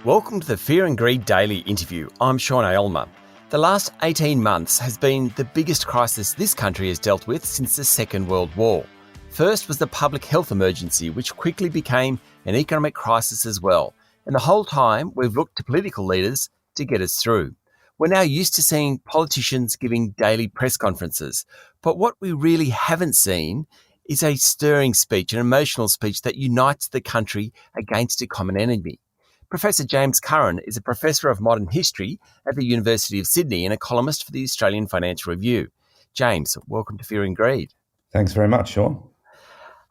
Welcome to the Fear and Greed Daily interview. I'm Sean Aylmer. The last 18 months has been the biggest crisis this country has dealt with since the Second World War. First was the public health emergency, which quickly became an economic crisis as well. And the whole time, we've looked to political leaders to get us through. We're now used to seeing politicians giving daily press conferences. But what we really haven't seen is a stirring speech, an emotional speech that unites the country against a common enemy. Professor James Curran is a professor of modern history at the University of Sydney and a columnist for the Australian Financial Review. James, welcome to Fear and Greed. Thanks very much, Sean.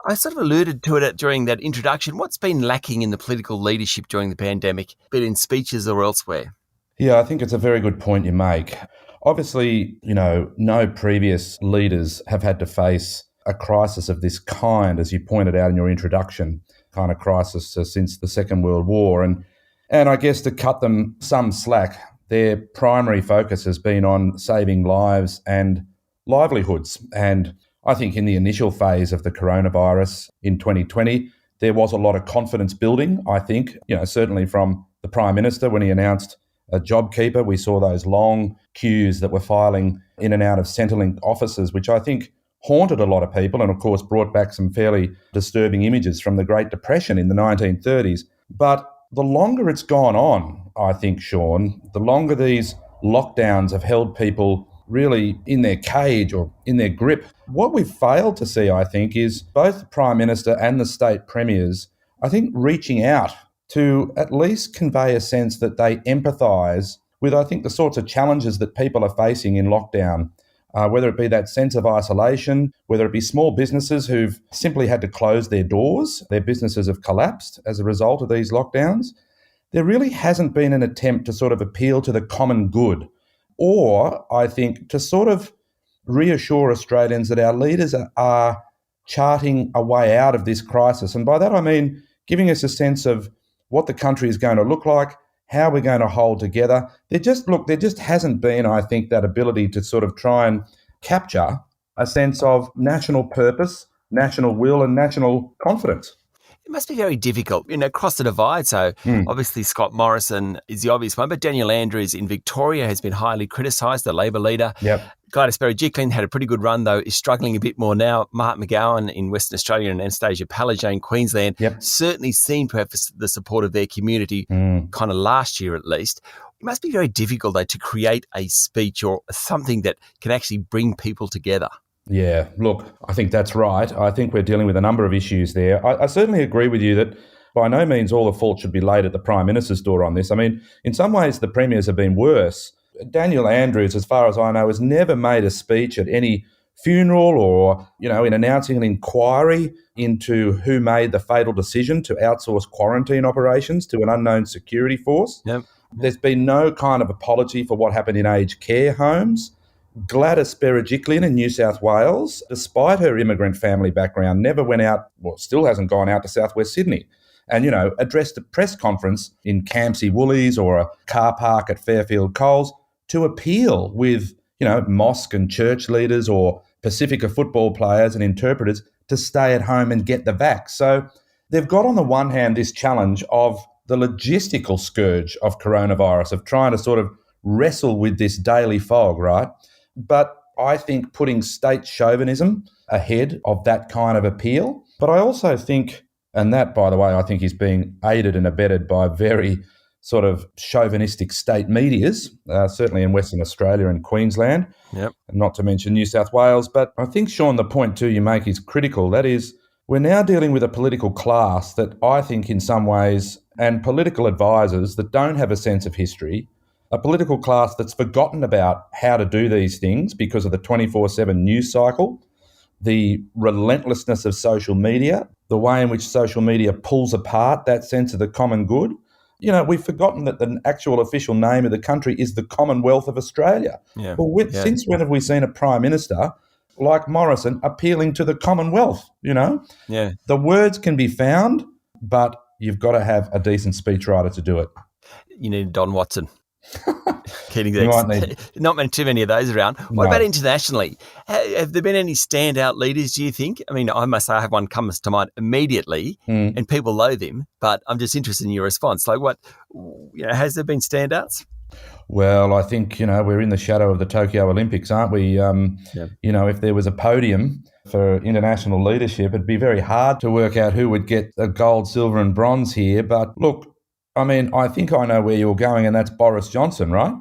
I sort of alluded to it during that introduction. What's been lacking in the political leadership during the pandemic, be it in speeches or elsewhere? Yeah, I think it's a very good point you make. Obviously, no previous leaders have had to face a crisis of this kind, as you pointed out in your introduction, kind of crisis since the Second World War. And I guess to cut them some slack, their primary focus has been on saving lives and livelihoods. And I think in the initial phase of the coronavirus in 2020, there was a lot of confidence building, I think, certainly from the Prime Minister when he announced a JobKeeper. We saw those long queues that were filing in and out of Centrelink offices, which I think haunted a lot of people and, of course, brought back some fairly disturbing images from the Great Depression in the 1930s. But the longer it's gone on, I think, Sean, the longer these lockdowns have held people really in their cage or in their grip. What we've failed to see, I think, is both the Prime Minister and the state premiers, I think, reaching out to at least convey a sense that they empathise with, I think, the sorts of challenges that people are facing in lockdown. Whether it be that sense of isolation, whether it be small businesses who've simply had to close their doors, their businesses have collapsed as a result of these lockdowns. There really hasn't been an attempt to sort of appeal to the common good, or I think to sort of reassure Australians that our leaders are charting a way out of this crisis. And by that I mean giving us a sense of what the country is going to look like, how we're going to hold together. There just hasn't been, I think, that ability to sort of try and capture a sense of national purpose, national will and national confidence. It must be very difficult, across the divide. So obviously Scott Morrison is the obvious one, but Daniel Andrews in Victoria has been highly criticised, the Labor leader. Yep. Gladys Berejiklian had a pretty good run, though, is struggling a bit more now. Mark McGowan in Western Australia and Anastasia Palaszczuk in Queensland certainly seem to have the support of their community, kind of last year at least. It must be very difficult, though, to create a speech or something that can actually bring people together. Yeah, look, I think that's right. I think we're dealing with a number of issues there. I certainly agree with you that by no means all the fault should be laid at the Prime Minister's door on this. I mean, in some ways, the premiers have been worse. Daniel Andrews, as far as I know, has never made a speech at any funeral or, in announcing an inquiry into who made the fatal decision to outsource quarantine operations to an unknown security force. Yep. There's been no kind of apology for what happened in aged care homes. Gladys Berejiklian in New South Wales, despite her immigrant family background, never went out, still hasn't gone out to southwest Sydney and, addressed a press conference in Campsie Woolies or a car park at Fairfield Coles to appeal with, mosque and church leaders or Pacifica football players and interpreters to stay at home and get the vax. So they've got on the one hand this challenge of the logistical scourge of coronavirus, of trying to sort of wrestle with this daily fog, right? But I think putting state chauvinism ahead of that kind of appeal. But I also think, and that, by the way, I think is being aided and abetted by very sort of chauvinistic state medias, certainly in Western Australia and Queensland, not to mention New South Wales. But I think, Sean, the point too you make is critical. That is, we're now dealing with a political class that I think in some ways, and political advisors that don't have a sense of history, a political class that's forgotten about how to do these things because of the 24/7 news cycle, the relentlessness of social media, the way in which social media pulls apart that sense of the common good. We've forgotten that the actual official name of the country is the Commonwealth of Australia. Since when have we seen a Prime Minister like Morrison appealing to the Commonwealth? The words can be found, but you've got to have a decent speechwriter to do it. You need Don Watson. Keating's We ex. might need Not too many of those around. What about no. internationally? Have there been any standout leaders, do you think? I mean, I must say I have one comes to mind immediately, and people loathe him, but I'm just interested in your response. Like, has there been standouts? Well, I think, we're in the shadow of the Tokyo Olympics, aren't we? Yeah. If there was a podium for international leadership, it'd be very hard to work out who would get the gold, silver, and bronze here. But look, I mean, I think I know where you're going, and that's Boris Johnson, right?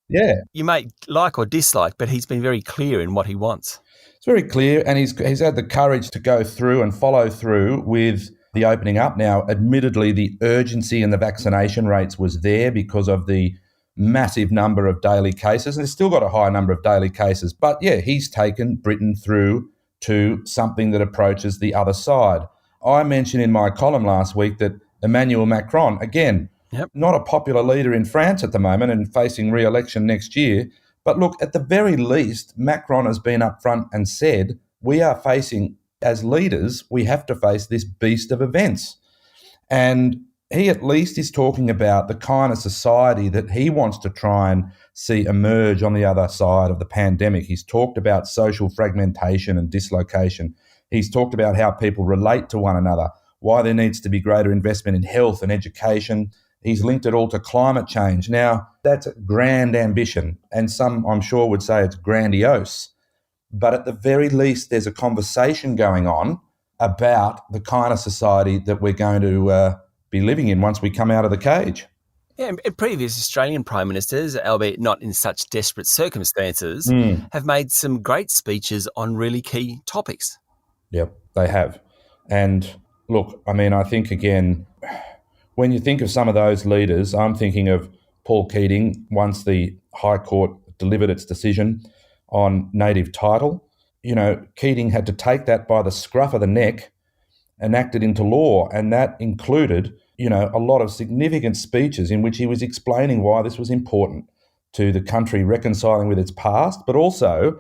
Yeah, You may like or dislike, but he's been very clear in what he wants. it's very clear, and he's had the courage to go through and follow through with the opening up. Now, admittedly, the urgency and the vaccination rates was there because of the massive number of daily cases, and there's still got a high number of daily cases. But yeah, he's taken Britain through to something that approaches the other side. I mentioned in my column last week that Emmanuel Macron, again, Yep. not a popular leader in France at the moment and facing re-election next year. But look, at the very least, Macron has been upfront and said, we are facing, as leaders, we have to face this beast of events. And he at least is talking about the kind of society that he wants to try and see emerge on the other side of the pandemic. He's talked about social fragmentation and dislocation. He's talked about how people relate to one another, why there needs to be greater investment in health and education. He's linked it all to climate change. Now, that's a grand ambition, and some, I'm sure, would say it's grandiose. But at the very least, there's a conversation going on about the kind of society that we're going to be living in once we come out of the cage. Yeah, and previous Australian Prime Ministers, albeit not in such desperate circumstances, have made some great speeches on really key topics. Yep, they have. And look, I mean, I think, again, when you think of some of those leaders, I'm thinking of Paul Keating once the High Court delivered its decision on native title. Keating had to take that by the scruff of the neck, enact it into law, and that included, a lot of significant speeches in which he was explaining why this was important to the country reconciling with its past, but also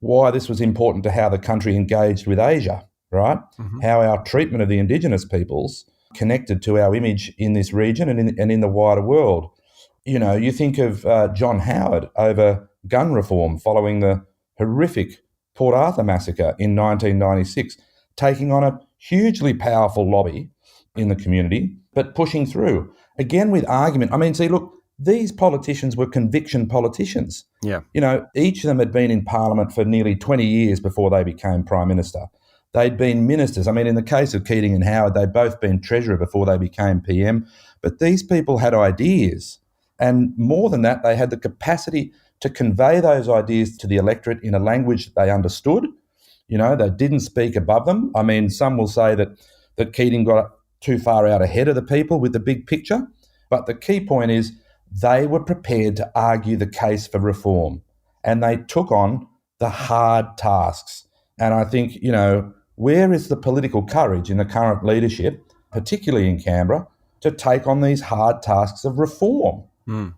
why this was important to how the country engaged with Asia, right? Mm-hmm. How our treatment of the Indigenous peoples connected to our image in this region and in the wider world. You think of John Howard over gun reform following the horrific Port Arthur massacre in 1996, taking on a hugely powerful lobby in the community, but pushing through, again with argument. I mean, see, look, these politicians were conviction politicians. Yeah. Each of them had been in Parliament for nearly 20 years before they became Prime Minister. They'd been ministers. I mean, in the case of Keating and Howard, they'd both been Treasurer before they became PM. But these people had ideas. And more than that, they had the capacity to convey those ideas to the electorate in a language that they understood. They didn't speak above them. I mean, some will say that Keating got too far out ahead of the people with the big picture. But the key point is they were prepared to argue the case for reform. And they took on the hard tasks. And I think, where is the political courage in the current leadership, particularly in Canberra, to take on these hard tasks of reform?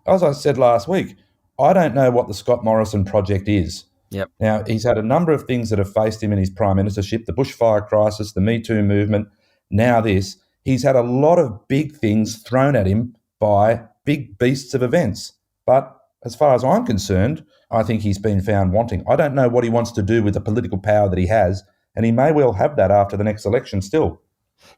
As I said last week, I don't know what the Scott Morrison project is. Yep. Now, he's had a number of things that have faced him in his prime ministership, the bushfire crisis, the Me Too movement, now this. He's had a lot of big things thrown at him by big beasts of events. But as far as I'm concerned, I think he's been found wanting. I don't know what he wants to do with the political power that he has, and he may well have that after the next election still.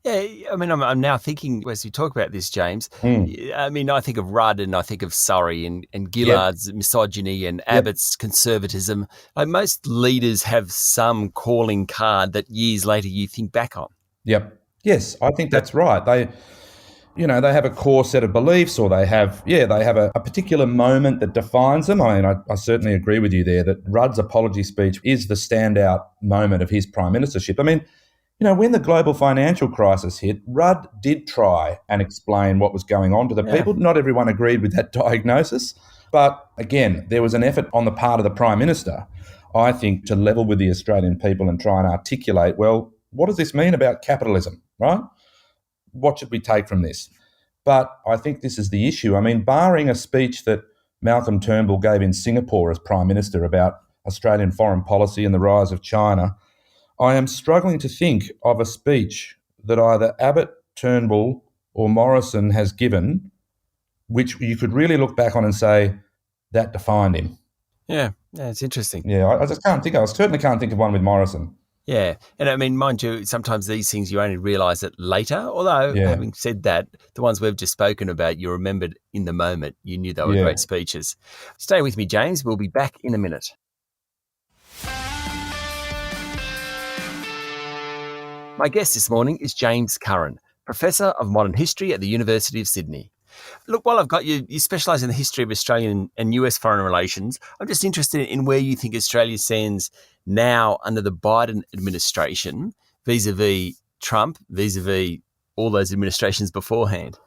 Yeah, I mean, I'm now thinking, as you talk about this, James, I mean, I think of Rudd and I think of Surrey and Gillard's misogyny and Abbott's conservatism. Like, most leaders have some calling card that years later you think back on. Yep. Yes, I think that's right. They have a core set of beliefs, or they have a particular moment that defines them. I mean, I certainly agree with you there that Rudd's apology speech is the standout moment of his prime ministership. I mean, when the global financial crisis hit, Rudd did try and explain what was going on to the people. Not everyone agreed with that diagnosis. But again, there was an effort on the part of the Prime Minister, I think, to level with the Australian people and try and articulate, well, what does this mean about capitalism, right? What should we take from this? But I think this is the issue. I mean, barring a speech that Malcolm Turnbull gave in Singapore as Prime Minister about Australian foreign policy and the rise of China, I am struggling to think of a speech that either Abbott, Turnbull or Morrison has given which you could really look back on and say that defined him. Yeah, it's interesting. Yeah, I just can't think. I certainly can't think of one with Morrison. Yeah. And I mean, mind you, sometimes these things you only realise it later. Although, Yeah. having said that, the ones we've just spoken about, you remembered in the moment. You knew they were Yeah. great speeches. Stay with me, James. We'll be back in a minute. My guest this morning is James Curran, Professor of Modern History at the University of Sydney. Look, while I've got you, you specialise in the history of Australian and US foreign relations. I'm just interested in where you think Australia stands now under the Biden administration, vis-a-vis Trump, vis-a-vis all those administrations beforehand.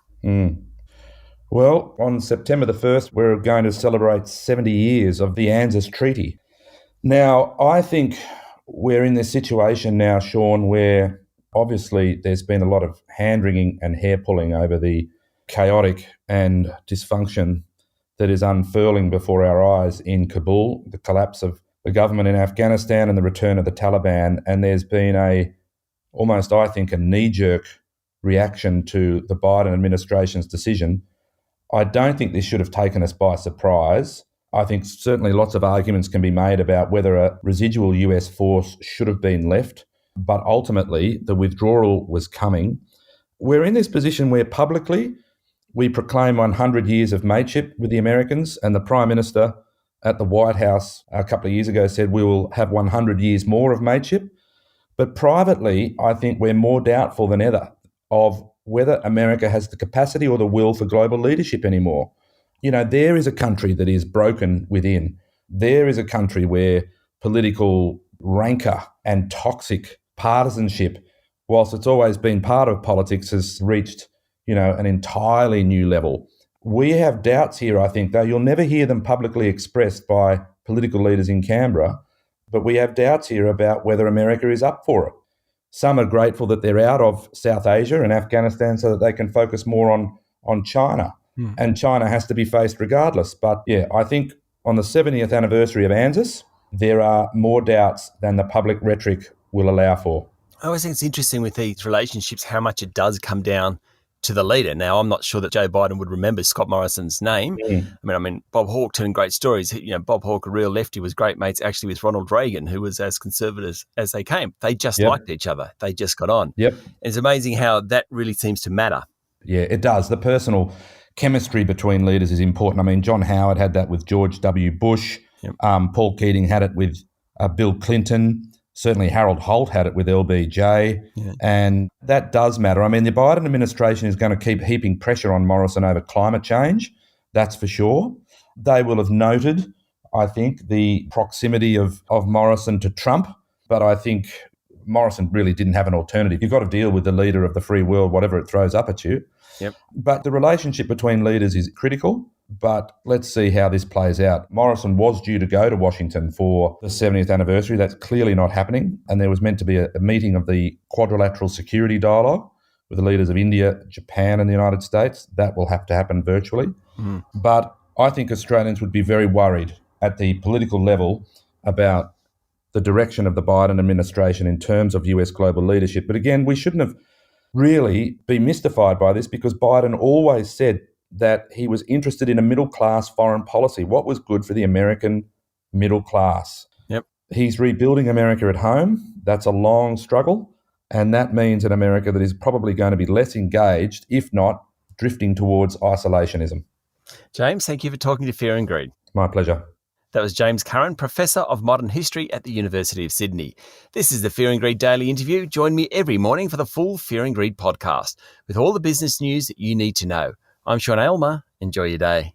Well, on September the 1st, we're going to celebrate 70 years of the ANZUS Treaty. Now, I think we're in this situation now, Sean, where obviously there's been a lot of hand-wringing and hair-pulling over the chaotic and dysfunction that is unfurling before our eyes in Kabul, the collapse of the government in Afghanistan and the return of the Taliban. And there's been almost, I think, a knee-jerk reaction to the Biden administration's decision. I don't think this should have taken us by surprise. I think certainly lots of arguments can be made about whether a residual US force should have been left, but ultimately the withdrawal was coming. We're in this position where publicly we proclaim 100 years of mateship with the Americans, and the Prime Minister at the White House a couple of years ago said we will have 100 years more of mateship. But privately, I think we're more doubtful than ever of whether America has the capacity or the will for global leadership anymore. You know, there is a country that is broken within. There is a country where political rancor and toxic partisanship, whilst it's always been part of politics, has reached, an entirely new level. We have doubts here, I think, though you'll never hear them publicly expressed by political leaders in Canberra, but we have doubts here about whether America is up for it. Some are grateful that they're out of South Asia and Afghanistan so that they can focus more on China. And China has to be faced regardless. But yeah, I think on the 70th anniversary of ANZUS, there are more doubts than the public rhetoric will allow for. I always think it's interesting with these relationships how much it does come down to the leader. Now, I'm not sure that Joe Biden would remember Scott Morrison's name. I mean, Bob Hawke telling great stories. Bob Hawke, a real lefty, was great mates actually with Ronald Reagan, who was as conservative as they came. They just liked each other. They just got on. Yep. And it's amazing how that really seems to matter. Yeah, it does. The personal chemistry between leaders is important. I mean, John Howard had that with George W. Bush. Yep. Paul Keating had it with Bill Clinton. Certainly Harold Holt had it with LBJ. Yeah. And that does matter. I mean, the Biden administration is going to keep heaping pressure on Morrison over climate change. That's for sure. They will have noted, I think, the proximity of Morrison to Trump. But I think Morrison really didn't have an alternative. You've got to deal with the leader of the free world, whatever it throws up at you. Yep. But the relationship between leaders is critical. But let's see how this plays out. Morrison was due to go to Washington for the 70th anniversary. That's clearly not happening. And there was meant to be a meeting of the Quadrilateral Security Dialogue with the leaders of India, Japan and the United States. That will have to happen virtually. But I think Australians would be very worried at the political level about the direction of the Biden administration in terms of US global leadership. But again, we shouldn't have really been mystified by this because Biden always said that he was interested in a middle-class foreign policy. What was good for the American middle class? Yep. He's rebuilding America at home. That's a long struggle. And that means an America that is probably going to be less engaged, if not drifting towards isolationism. James, thank you for talking to Fear and Greed. My pleasure. That was James Curran, Professor of Modern History at the University of Sydney. This is the Fear and Greed Daily Interview. Join me every morning for the full Fear and Greed podcast with all the business news that you need to know. I'm Sean Aylmer. Enjoy your day.